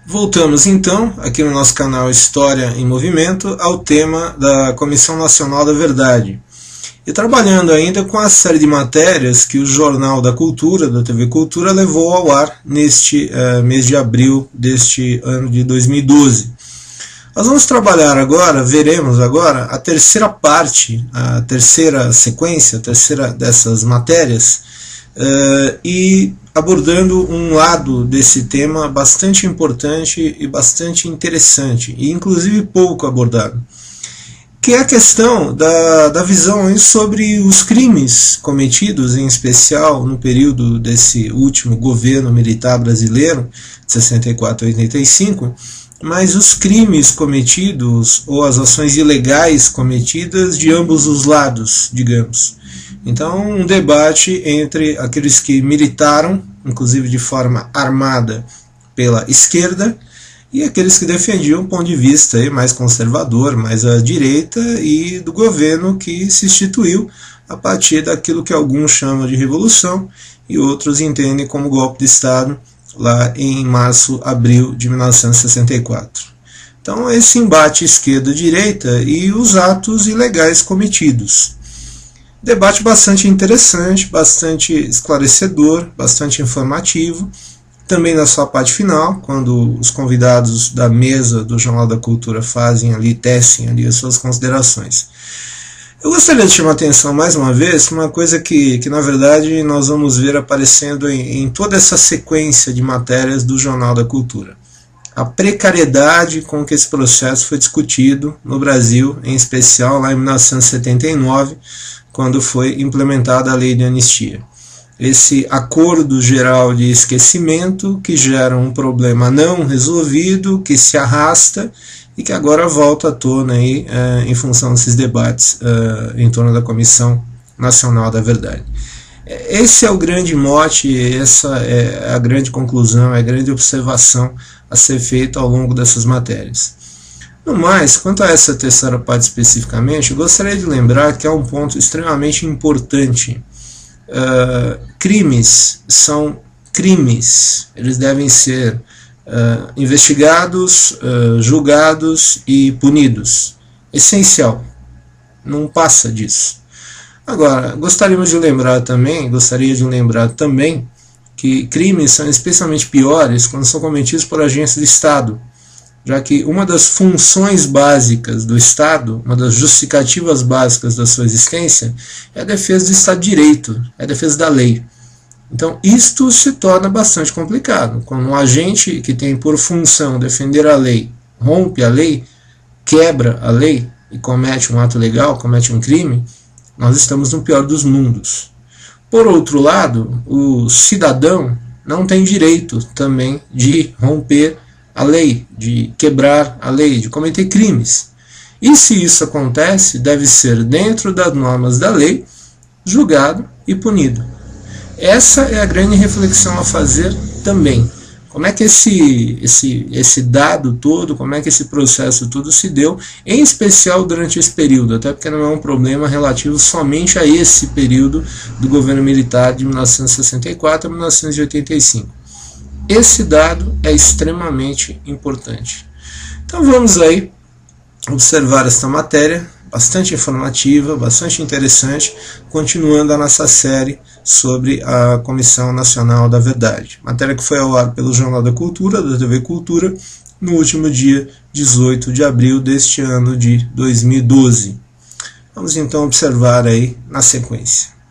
Voltamos então, aqui no nosso canal História em Movimento, ao tema da Comissão Nacional da Verdade. E trabalhando ainda com a série de matérias que o Jornal da Cultura, da TV Cultura, levou ao ar neste mês de abril deste ano de 2012. Nós vamos trabalhar agora, veremos agora, a terceira parte, a terceira sequência, a terceira dessas matérias, e abordando um lado desse tema bastante importante e bastante interessante, e inclusive pouco abordado, que é a questão da visão sobre os crimes cometidos, em especial no período desse último governo militar brasileiro, de 64 a 85, mas os crimes cometidos ou as ações ilegais cometidas de ambos os lados, digamos. Então, um debate entre aqueles que militaram, inclusive de forma armada, pela esquerda, e aqueles que defendiam um ponto de vista mais conservador, mais à direita, e do governo que se instituiu a partir daquilo que alguns chamam de revolução e outros entendem como golpe de Estado, lá em março, abril de 1964. Então, esse embate esquerda-direita e os atos ilegais cometidos. Debate bastante interessante, bastante esclarecedor, bastante informativo. Também na sua parte final, quando os convidados da mesa do Jornal da Cultura fazem ali, tecem ali as suas considerações. Eu gostaria de chamar a atenção mais uma vez para uma coisa que na verdade nós vamos ver aparecendo em toda essa sequência de matérias do Jornal da Cultura. A precariedade com que esse processo foi discutido no Brasil, em especial lá em 1979, quando foi implementada a lei de anistia. Esse acordo geral de esquecimento que gera um problema não resolvido, que se arrasta e que agora volta à tona aí, em função desses debates em torno da Comissão Nacional da Verdade. Esse é o grande mote, essa é a grande conclusão, é a grande observação a ser feita ao longo dessas matérias. No mais, quanto a essa terceira parte especificamente, eu gostaria de lembrar que há um ponto extremamente importante. Crimes são crimes, eles devem ser investigados, julgados e punidos. Essencial, não passa disso. Agora, gostaria de lembrar também que crimes são especialmente piores quando são cometidos por agentes do Estado, já que uma das funções básicas do Estado, uma das justificativas básicas da sua existência, é a defesa do Estado de Direito, é a defesa da lei. Então, isto se torna bastante complicado. Quando um agente que tem por função defender a lei, rompe a lei, quebra a lei e comete um ato ilegal, comete um crime, nós estamos no pior dos mundos. Por outro lado, o cidadão não tem direito também de romper a lei, de quebrar a lei, de cometer crimes. E se isso acontece, deve ser dentro das normas da lei, julgado e punido. Essa é a grande reflexão a fazer também. Como é que esse dado todo, como é que esse processo todo se deu, em especial durante esse período, até porque não é um problema relativo somente a esse período do governo militar de 1964 a 1985. Esse dado é extremamente importante. Então vamos aí observar esta matéria, bastante informativa, bastante interessante, continuando a nossa série sobre a Comissão Nacional da Verdade. Matéria que foi ao ar pelo Jornal da Cultura, da TV Cultura, no último dia 18 de abril deste ano de 2012. Vamos então observar aí na sequência.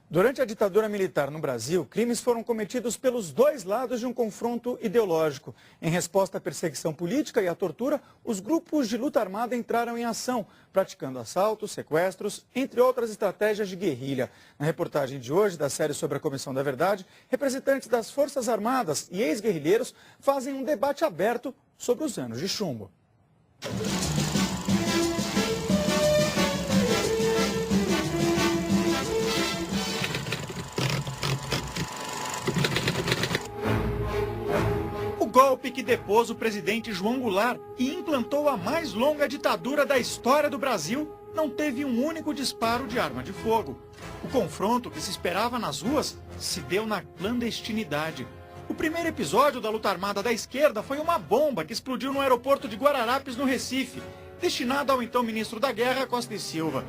Durante a ditadura militar no Brasil, crimes foram cometidos pelos dois lados de um confronto ideológico. Em resposta à perseguição política e à tortura, os grupos de luta armada entraram em ação, praticando assaltos, sequestros, entre outras estratégias de guerrilha. Na reportagem de hoje, da série sobre a Comissão da Verdade, representantes das Forças Armadas e ex-guerrilheiros fazem um debate aberto sobre os anos de chumbo. Golpe que depôs o presidente João Goulart e implantou a mais longa ditadura da história do Brasil não teve um único disparo de arma de fogo. O confronto que se esperava nas ruas se deu na clandestinidade. O primeiro episódio da luta armada da esquerda foi uma bomba que explodiu no aeroporto de Guararapes, no Recife, destinada ao então ministro da Guerra, Costa e Silva.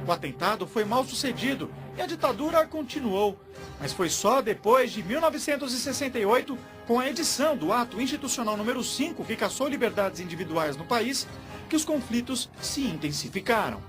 O atentado foi mal sucedido e a ditadura continuou, mas foi só depois de 1968, com a edição do Ato Institucional número 5, que cassou liberdades individuais no país, que os conflitos se intensificaram.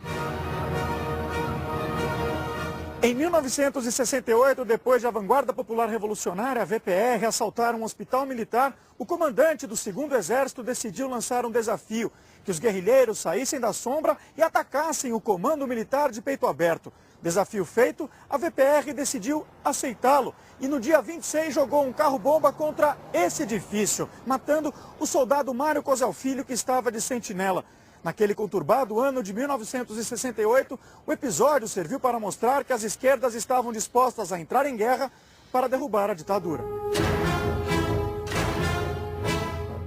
Em 1968, depois de a Vanguarda Popular Revolucionária, a VPR, assaltar um hospital militar, o comandante do 2º Exército decidiu lançar um desafio: que os guerrilheiros saíssem da sombra e atacassem o comando militar de peito aberto. Desafio feito, a VPR decidiu aceitá-lo e no dia 26 jogou um carro-bomba contra esse edifício, matando o soldado Mário Cosel Filho, que estava de sentinela. Naquele conturbado ano de 1968, o episódio serviu para mostrar que as esquerdas estavam dispostas a entrar em guerra para derrubar a ditadura.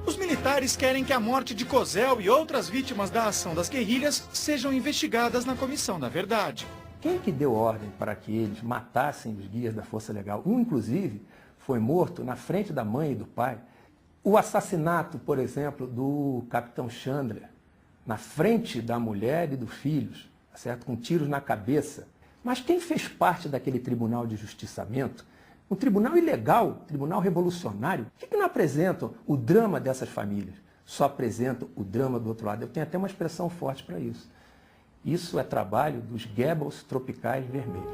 Os militares querem que a morte de Cosel e outras vítimas da ação das guerrilhas sejam investigadas na Comissão da Verdade. Quem que deu ordem para que eles matassem os guias da Força Legal? Um, inclusive, foi morto na frente da mãe e do pai. O assassinato, por exemplo, do capitão Chandler, na frente da mulher e dos filhos, certo? Com tiros na cabeça. Mas quem fez parte daquele tribunal de justiçamento, um tribunal ilegal, tribunal revolucionário, por que não apresentam o drama dessas famílias? Só apresentam o drama do outro lado. Eu tenho até uma expressão forte para isso. Isso é trabalho dos Goebbels tropicais vermelhos.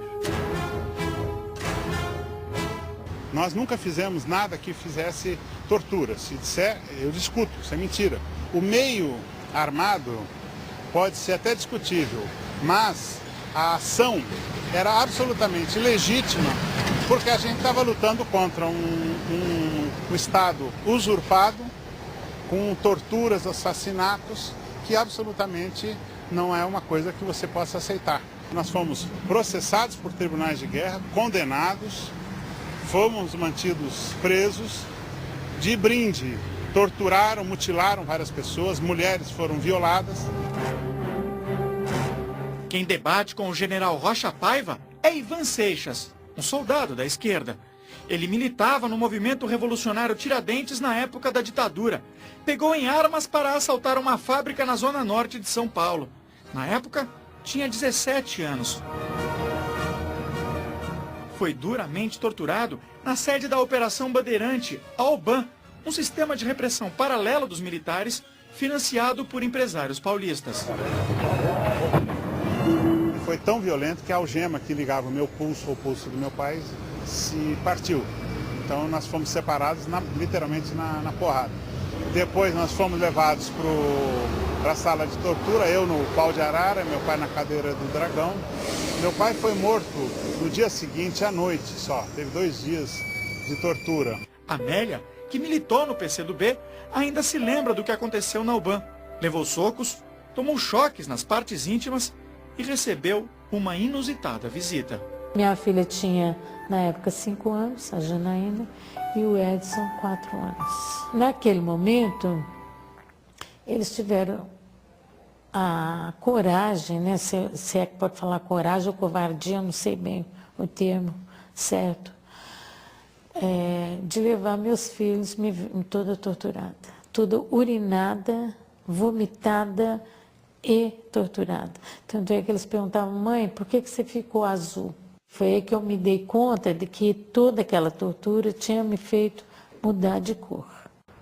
Nós nunca fizemos nada que fizesse tortura. Se disser, eu discuto, isso é mentira. O meio armado pode ser até discutível, mas a ação era absolutamente legítima, porque a gente estava lutando contra um Estado usurpado, com torturas, assassinatos, que absolutamente não é uma coisa que você possa aceitar. Nós fomos processados por tribunais de guerra, condenados, fomos mantidos presos, de brinde torturaram, mutilaram várias pessoas, mulheres foram violadas. Quem debate com o general Rocha Paiva é Ivan Seixas, um soldado da esquerda. Ele militava no movimento revolucionário Tiradentes na época da ditadura. Pegou em armas para assaltar uma fábrica na zona norte de São Paulo. Na época, tinha 17 anos. Foi duramente torturado na sede da Operação Bandeirante, a OBAN, um sistema de repressão paralelo dos militares, financiado por empresários paulistas. Foi tão violento que a algema que ligava o meu pulso ao pulso do meu pai se partiu. Então nós fomos separados literalmente na porrada. Depois nós fomos levados para a sala de tortura, eu no pau de arara, meu pai na cadeira do dragão. Meu pai foi morto no dia seguinte à noite só, teve 2 dias de tortura. Amélia, que militou no PCdoB, ainda se lembra do que aconteceu na UBAN. Levou socos, tomou choques nas partes íntimas e recebeu uma inusitada visita. Minha filha tinha, na época, 5 anos, a Janaína, e o Edson, 4 anos. Naquele momento, eles tiveram a coragem, né, se é que pode falar coragem ou covardia, não sei bem o termo certo, de levar meus filhos toda torturada, toda urinada, vomitada e torturada. Tanto é que eles perguntavam: mãe, por que você ficou azul? Foi aí que eu me dei conta de que toda aquela tortura tinha me feito mudar de cor.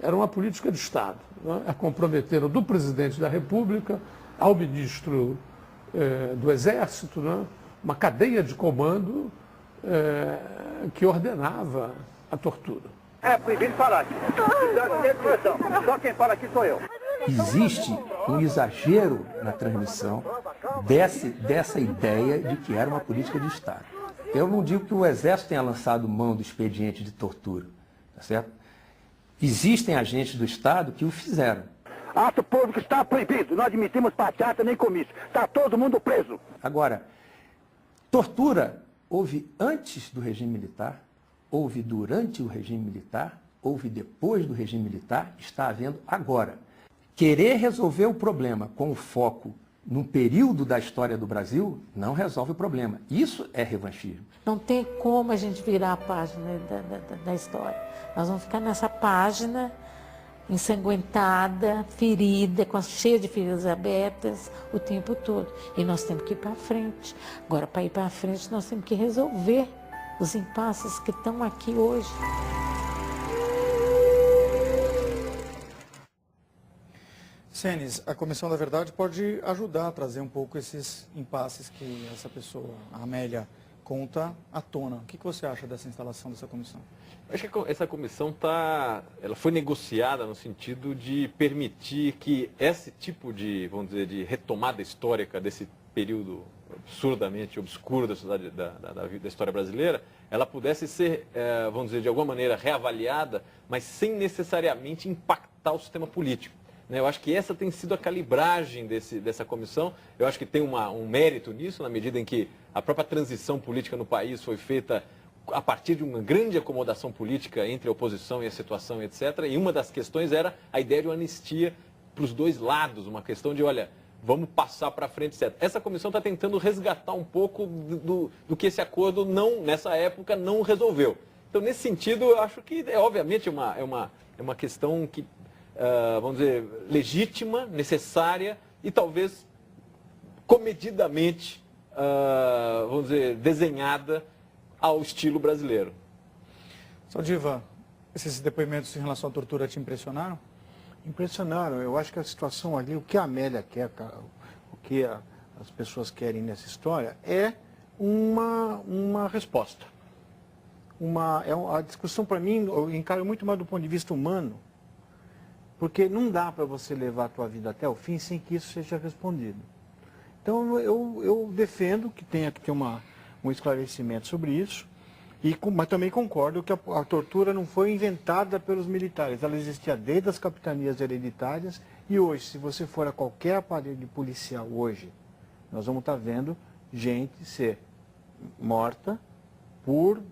Era uma política de Estado, né? Comprometeram do presidente da República ao ministro do Exército, né? Uma cadeia de comando que ordenava a tortura. É proibido falar aqui. Só quem fala aqui sou eu. Existe um exagero na transmissão dessa ideia de que era uma política de Estado. Eu não digo que o Exército tenha lançado mão do expediente de tortura, tá certo? Existem agentes do Estado que o fizeram. Ato público está proibido. Não admitimos passeata nem comício. Está todo mundo preso. Agora, tortura houve antes do regime militar, houve durante o regime militar, houve depois do regime militar, está havendo agora. Querer resolver o problema com o foco num período da história do Brasil, não resolve o problema. Isso é revanchismo. Não tem como a gente virar a página da história. Nós vamos ficar nessa página ensanguentada, ferida, cheia de feridas abertas o tempo todo. E nós temos que ir para frente. Agora, para ir para frente, nós temos que resolver os impasses que estão aqui hoje. Senes, a Comissão da Verdade pode ajudar a trazer um pouco esses impasses que essa pessoa, a Amélia, conta à tona. O que você acha dessa instalação dessa comissão? Acho que essa comissão ela foi negociada no sentido de permitir que esse tipo de, vamos dizer, de retomada histórica desse período absurdamente obscuro da história brasileira, ela pudesse ser, vamos dizer, de alguma maneira reavaliada, mas sem necessariamente impactar o sistema político. Eu acho que essa tem sido a calibragem dessa comissão. Eu acho que tem um mérito nisso, na medida em que a própria transição política no país foi feita a partir de uma grande acomodação política entre a oposição e a situação, etc. E uma das questões era a ideia de uma anistia para os dois lados, uma questão de, olha, vamos passar para frente, etc. Essa comissão está tentando resgatar um pouco do que esse acordo, nessa época, não resolveu. Então, nesse sentido, eu acho que, obviamente, é uma questão que, vamos dizer, legítima, necessária e talvez comedidamente, vamos dizer, desenhada ao estilo brasileiro. Saldiva, esses depoimentos em relação à tortura te impressionaram? Impressionaram. Eu acho que a situação ali, o que a Amélia quer, o que as pessoas querem nessa história é uma resposta. A discussão, para mim, eu encaro muito mais do ponto de vista humano, porque não dá para você levar a tua vida até o fim sem que isso seja respondido. Então, eu defendo que tenha que ter um esclarecimento sobre isso, mas também concordo que a tortura não foi inventada pelos militares, ela existia desde as capitanias hereditárias e hoje, se você for a qualquer aparelho policial hoje, nós vamos estar vendo gente ser morta por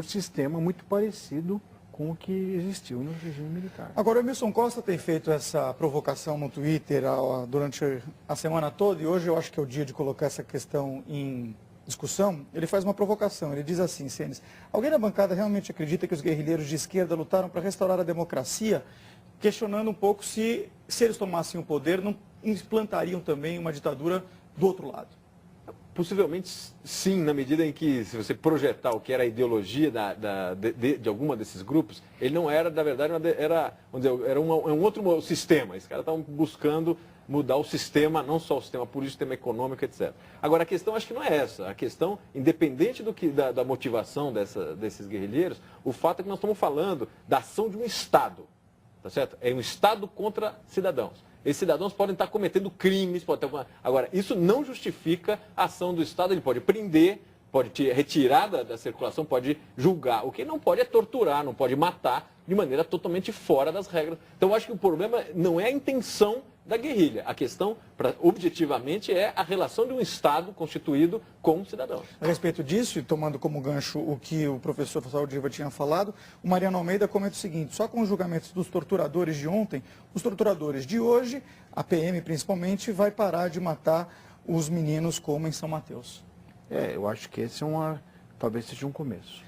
sistema muito parecido com o que existiu no regime militar. Agora, o Emilson Costa tem feito essa provocação no Twitter durante a semana toda, e hoje eu acho que é o dia de colocar essa questão em discussão. Ele faz uma provocação, ele diz assim, Senes, alguém na bancada realmente acredita que os guerrilheiros de esquerda lutaram para restaurar a democracia, questionando um pouco se eles tomassem o poder, não implantariam também uma ditadura do outro lado? Possivelmente sim, na medida em que, se você projetar o que era a ideologia de alguma desses grupos, ele não era, na verdade, vamos dizer, era um outro sistema. Esses caras estavam buscando mudar o sistema, não só o sistema político, o sistema econômico, etc. Agora, a questão acho que não é essa. A questão, independente da motivação desses guerrilheiros, o fato é que nós estamos falando da ação de um Estado, tá certo? É um Estado contra cidadãos. Esses cidadãos podem estar cometendo crimes, agora, isso não justifica a ação do Estado, ele pode prender, pode te retirar da circulação, pode julgar. O que não pode é torturar, não pode matar de maneira totalmente fora das regras. Então, eu acho que o problema não é a intenção da guerrilha. A questão, objetivamente, é a relação de um Estado constituído com cidadãos. A respeito disso, e tomando como gancho o que o professor Saldiva tinha falado, o Mariano Almeida comenta o seguinte, só com os julgamentos dos torturadores de ontem, os torturadores de hoje, a PM principalmente, vai parar de matar os meninos como em São Mateus. Eu acho que esse talvez seja um começo.